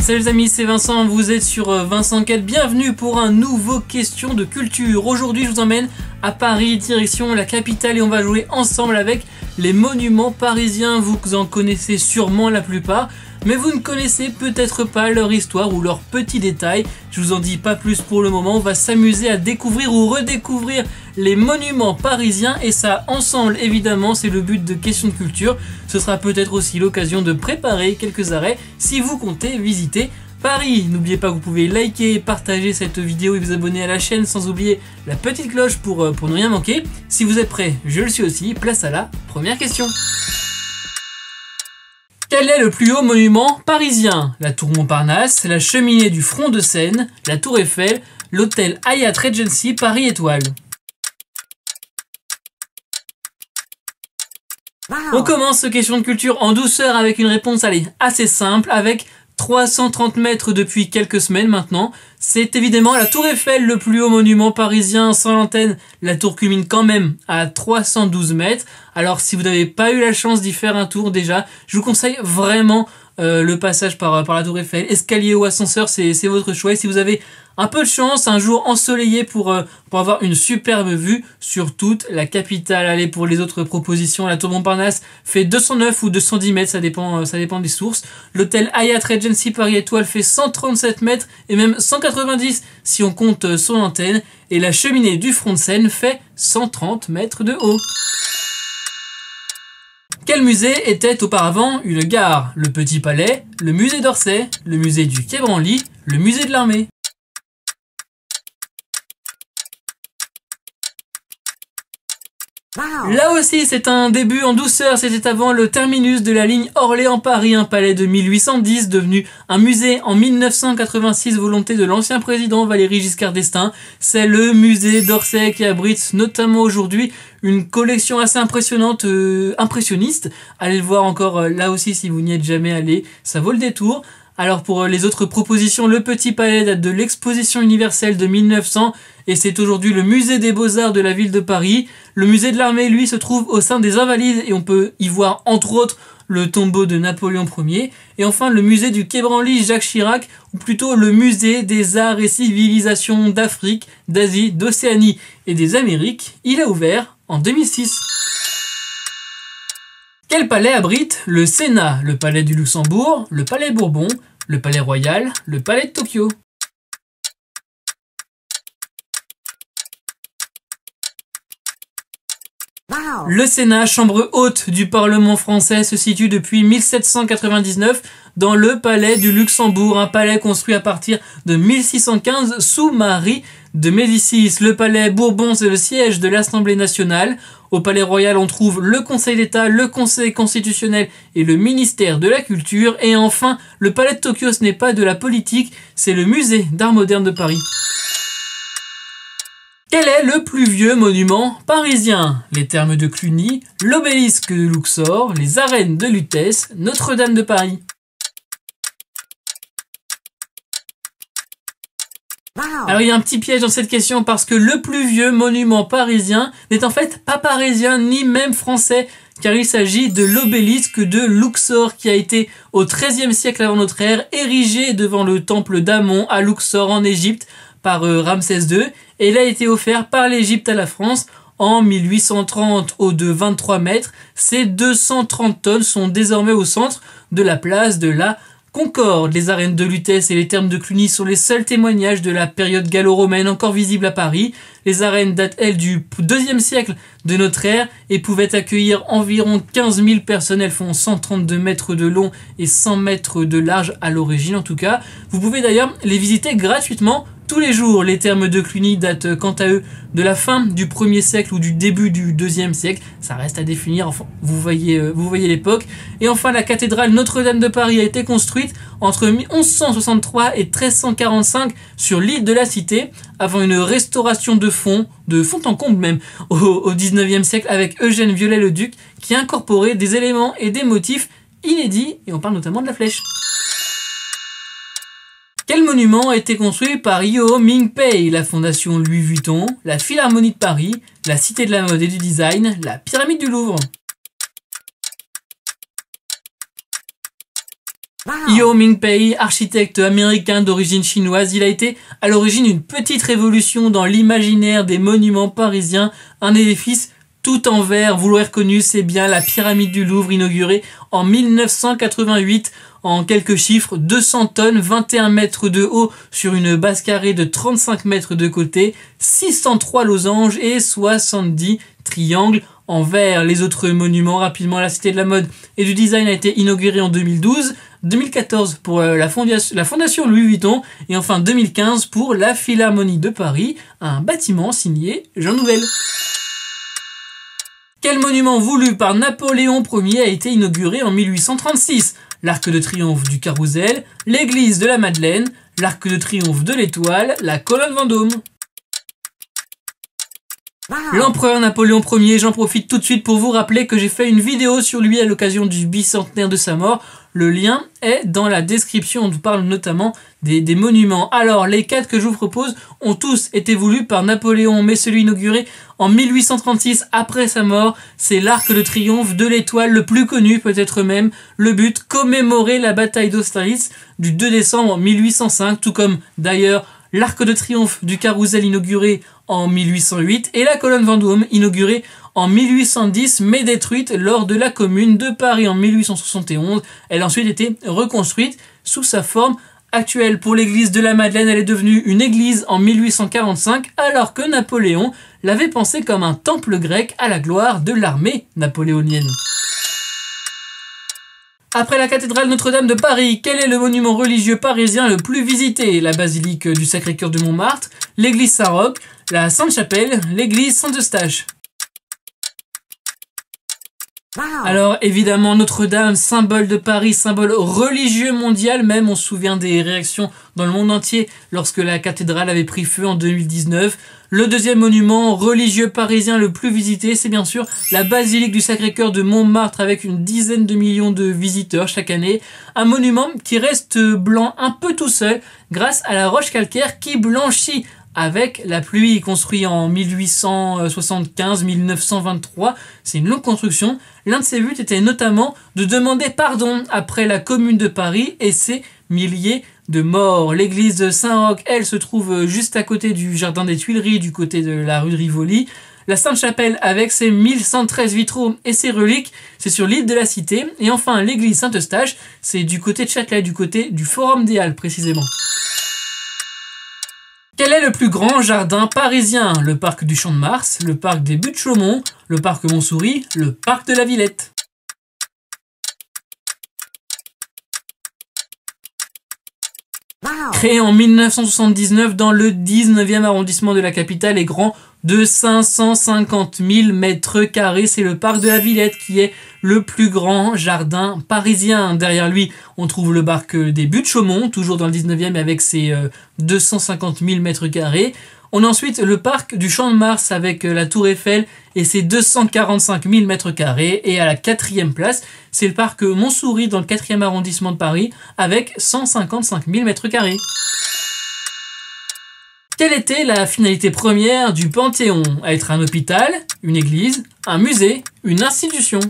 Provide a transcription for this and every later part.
Salut les amis, c'est Vincent, vous êtes sur Vincent Quête, bienvenue pour un nouveau question de culture. Aujourd'hui je vous emmène à Paris, direction la capitale, et on va jouer ensemble avec les monuments parisiens. Vous en connaissez sûrement la plupart, mais vous ne connaissez peut-être pas leur histoire ou leurs petits détails. Je vous en dis pas plus pour le moment, on va s'amuser à découvrir ou redécouvrir les monuments parisiens, et ça ensemble évidemment, c'est le but de Questions de Culture. Ce sera peut-être aussi l'occasion de préparer quelques arrêts si vous comptez visiter Paris. N'oubliez pas que vous pouvez liker, partager cette vidéo et vous abonner à la chaîne, sans oublier la petite cloche pour ne rien manquer. Si vous êtes prêts, je le suis aussi, place à la première question. Quel est le plus haut monument parisien? La tour Montparnasse, la cheminée du front de Seine, la tour Eiffel, l'hôtel Hyatt Regency Paris Étoile. On commence ce question de culture en douceur avec une réponse assez simple, avec 330 mètres depuis quelques semaines maintenant. C'est évidemment la tour Eiffel, le plus haut monument parisien sans l'antenne. La tour culmine quand même à 312 mètres. Alors si vous n'avez pas eu la chance d'y faire un tour déjà, je vous conseille vraiment le passage par la tour Eiffel. Escalier ou ascenseur, c'est votre choix. Et si vous avez un peu de chance, un jour ensoleillé pour avoir une superbe vue sur toute la capitale. Allez, pour les autres propositions, la tour Montparnasse fait 209 ou 210 mètres, ça dépend des sources. L'hôtel Hyatt Regency Paris Étoile fait 137 mètres et même 190 si on compte son antenne. Et la cheminée du front de Seine fait 130 mètres de haut. Quel musée était auparavant une gare? Le Petit Palais, le musée d'Orsay, le musée du Quai Branly, le musée de l'Armée. Là aussi, c'est un début en douceur. C'était avant le terminus de la ligne Orléans-Paris, un palais de 1810 devenu un musée en 1986, volonté de l'ancien président Valéry Giscard d'Estaing. C'est le musée d'Orsay qui abrite notamment aujourd'hui une collection assez impressionnante, impressionniste. Allez le voir encore là aussi si vous n'y êtes jamais allé, ça vaut le détour. Alors pour les autres propositions, le Petit Palais date de l'exposition universelle de 1900 et c'est aujourd'hui le musée des Beaux-Arts de la ville de Paris. Le musée de l'Armée, lui, se trouve au sein des Invalides et on peut y voir entre autres le tombeau de Napoléon Ier. Et enfin le musée du Quai Branly Jacques Chirac, ou plutôt le musée des arts et civilisations d'Afrique, d'Asie, d'Océanie et des Amériques. Il a ouvert en 2006. Quel palais abrite le Sénat? Le palais du Luxembourg, le palais Bourbon, le palais Royal, le palais de Tokyo. Le Sénat, chambre haute du Parlement français, se situe depuis 1799 dans le palais du Luxembourg, un palais construit à partir de 1615 sous Marie de Médicis. Le palais Bourbon, c'est le siège de l'Assemblée nationale. Au palais royal, on trouve le Conseil d'État, le Conseil constitutionnel et le ministère de la Culture. Et enfin, le palais de Tokyo, ce n'est pas de la politique, c'est le musée d'art moderne de Paris. Quel est le plus vieux monument parisien? Les thermes de Cluny, l'obélisque de Luxor, les arènes de Lutèce, Notre-Dame de Paris. Alors il y a un petit piège dans cette question parce que le plus vieux monument parisien n'est en fait pas parisien ni même français, car il s'agit de l'obélisque de Luxor qui a été au XIIIe siècle avant notre ère érigé devant le temple d'Amon à Luxor en Égypte par Ramsès II, et il a été offert par l'Égypte à la France en 1830, haut de 23 mètres. Ces 230 tonnes sont désormais au centre de la place de la Concorde. Les arènes de Lutèce et les thermes de Cluny sont les seuls témoignages de la période gallo-romaine encore visibles à Paris. Les arènes datent, elles, du IIe siècle de notre ère et pouvaient accueillir environ 15 000 personnes. Elles font 132 mètres de long et 100 mètres de large à l'origine en tout cas. Vous pouvez d'ailleurs les visiter gratuitement tous les jours. Les thermes de Cluny datent quant à eux de la fin du 1er siècle ou du début du 2e siècle. Ça reste à définir, enfin, vous voyez l'époque. Et enfin, la cathédrale Notre-Dame de Paris a été construite entre 1163 et 1345 sur l'île de la Cité, avant une restauration de fond en comble même, au 19e siècle avec Eugène Viollet-le-Duc, qui a incorporé des éléments et des motifs inédits, et on parle notamment de la flèche. Quel monument a été construit par Yo Ming-pei? La fondation Louis Vuitton, la Philharmonie de Paris, la Cité de la mode et du design, la pyramide du Louvre. Yao Mingpei, architecte américain d'origine chinoise, il a été à l'origine d'une petite révolution dans l'imaginaire des monuments parisiens, un édifice tout en verre, vous l'aurez reconnu, c'est bien la pyramide du Louvre inaugurée en 1988. En quelques chiffres, 200 tonnes, 21 mètres de haut sur une base carrée de 35 mètres de côté, 603 losanges et 70 triangles en verre. Les autres monuments, rapidement, la Cité de la Mode et du Design a été inaugurée en 2012, 2014 pour la fondation Louis Vuitton et enfin 2015 pour la Philharmonie de Paris, un bâtiment signé Jean Nouvel. Quel monument voulu par Napoléon Ier a été inauguré en 1836? L'Arc de Triomphe du Carrousel, l'église de la Madeleine, l'Arc de Triomphe de l'Étoile, la colonne Vendôme. L'empereur Napoléon Ier, j'en profite tout de suite pour vous rappeler que j'ai fait une vidéo sur lui à l'occasion du bicentenaire de sa mort. Le lien est dans la description, on nous parle notamment des monuments. Alors, les 4 que je vous propose ont tous été voulus par Napoléon, mais celui inauguré en 1836 après sa mort, c'est l'Arc de Triomphe de l'Étoile, le plus connu peut-être même. Le but, commémorer la bataille d'Austerlitz du 2 décembre 1805, tout comme d'ailleurs l'Arc de Triomphe du Carrousel inauguré en 1808 et la colonne Vendôme inaugurée en 1810 mais détruite lors de la Commune de Paris en 1871. Elle a ensuite été reconstruite sous sa forme actuelle. Pour l'église de la Madeleine, elle est devenue une église en 1845 alors que Napoléon l'avait pensée comme un temple grec à la gloire de l'armée napoléonienne. Après la cathédrale Notre-Dame de Paris, quel est le monument religieux parisien le plus visité? La basilique du Sacré-Cœur de Montmartre, l'église Saint-Roch, la Sainte-Chapelle, l'église Saint-Eustache. Alors évidemment Notre-Dame, symbole de Paris, symbole religieux mondial même, on se souvient des réactions dans le monde entier lorsque la cathédrale avait pris feu en 2019. Le deuxième monument religieux parisien le plus visité, c'est bien sûr la basilique du Sacré-Cœur de Montmartre avec une dizaine de millions de visiteurs chaque année. Un monument qui reste blanc un peu tout seul grâce à la roche calcaire qui blanchit avec la pluie. Construit en 1875-1923, c'est une longue construction. L'un de ses buts était notamment de demander pardon après la Commune de Paris et ses milliers de morts. L'église de Saint-Roch, elle, se trouve juste à côté du jardin des Tuileries, du côté de la rue de Rivoli. La Sainte-Chapelle, avec ses 1113 vitraux et ses reliques, c'est sur l'île de la Cité. Et enfin, l'église Saint-Eustache, c'est du côté de Châtelet, du côté du Forum des Halles, précisément. Quel est le plus grand jardin parisien? Le parc du Champ de Mars, le parc des Buttes-Chaumont, le parc Montsouris, le parc de la Villette. Créé en 1979 dans le 19e arrondissement de la capitale et grand de 550 000 mètres carrés, c'est le parc de la Villette qui est le plus grand jardin parisien. Derrière lui, on trouve le parc des Buttes-Chaumont, toujours dans le 19e avec ses 250 000 mètres carrés. On a ensuite le parc du Champ de Mars avec la Tour Eiffel et ses 245 000 mètres carrés. Et à la 4e place, c'est le parc Montsouris dans le 4e arrondissement de Paris avec 155 000 mètres carrés. Quelle était la finalité première du Panthéon? Être un hôpital, une église, un musée, une institution?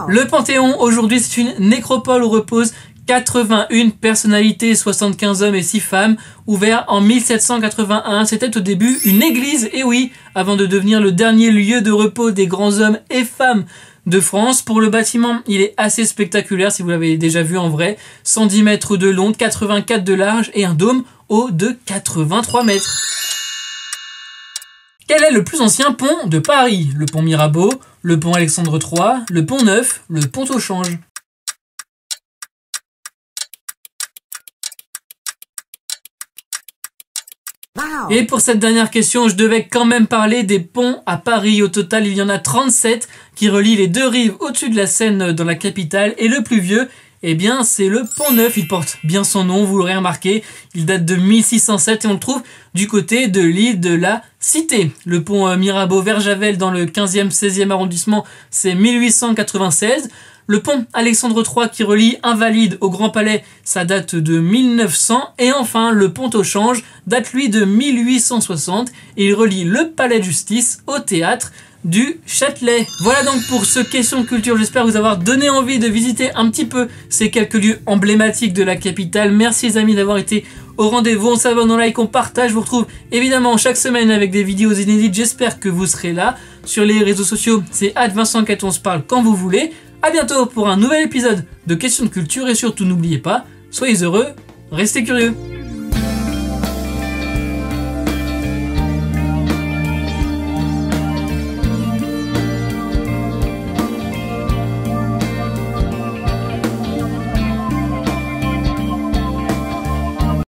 Le Panthéon, aujourd'hui, c'est une nécropole où reposent 81 personnalités, 75 hommes et 6 femmes, ouvert en 1781. C'était au début une église, et oui, avant de devenir le dernier lieu de repos des grands hommes et femmes de France. Pour le bâtiment, il est assez spectaculaire si vous l'avez déjà vu en vrai. 110 mètres de long, 84 de large et un dôme haut de 83 mètres. Quel est le plus ancien pont de Paris? Le pont Mirabeau, le pont Alexandre III, le pont Neuf, le pont au Change. Et pour cette dernière question, je devais quand même parler des ponts à Paris. Au total, il y en a 37 qui relient les deux rives au-dessus de la Seine dans la capitale. Et le plus vieux, eh bien, c'est le pont Neuf. Il porte bien son nom, vous l'aurez remarqué. Il date de 1607 et on le trouve du côté de l'île de la Cité. Le pont Mirabeau-Verjavel dans le 15e, 16e arrondissement, c'est 1896. Le pont Alexandre III qui relie Invalides au Grand Palais, ça date de 1900. Et enfin, le pont au Change date lui de 1860 et il relie le Palais de Justice au théâtre du Châtelet. Voilà donc pour ce question culture, j'espère vous avoir donné envie de visiter un petit peu ces quelques lieux emblématiques de la capitale. Merci les amis d'avoir été au rendez-vous, on s'abonne, on like, on partage, je vous retrouve évidemment chaque semaine avec des vidéos inédites, j'espère que vous serez là. Sur les réseaux sociaux, c'est @Vincent4, on se parle quand vous voulez. A bientôt pour un nouvel épisode de Questions de culture et surtout n'oubliez pas, soyez heureux, restez curieux.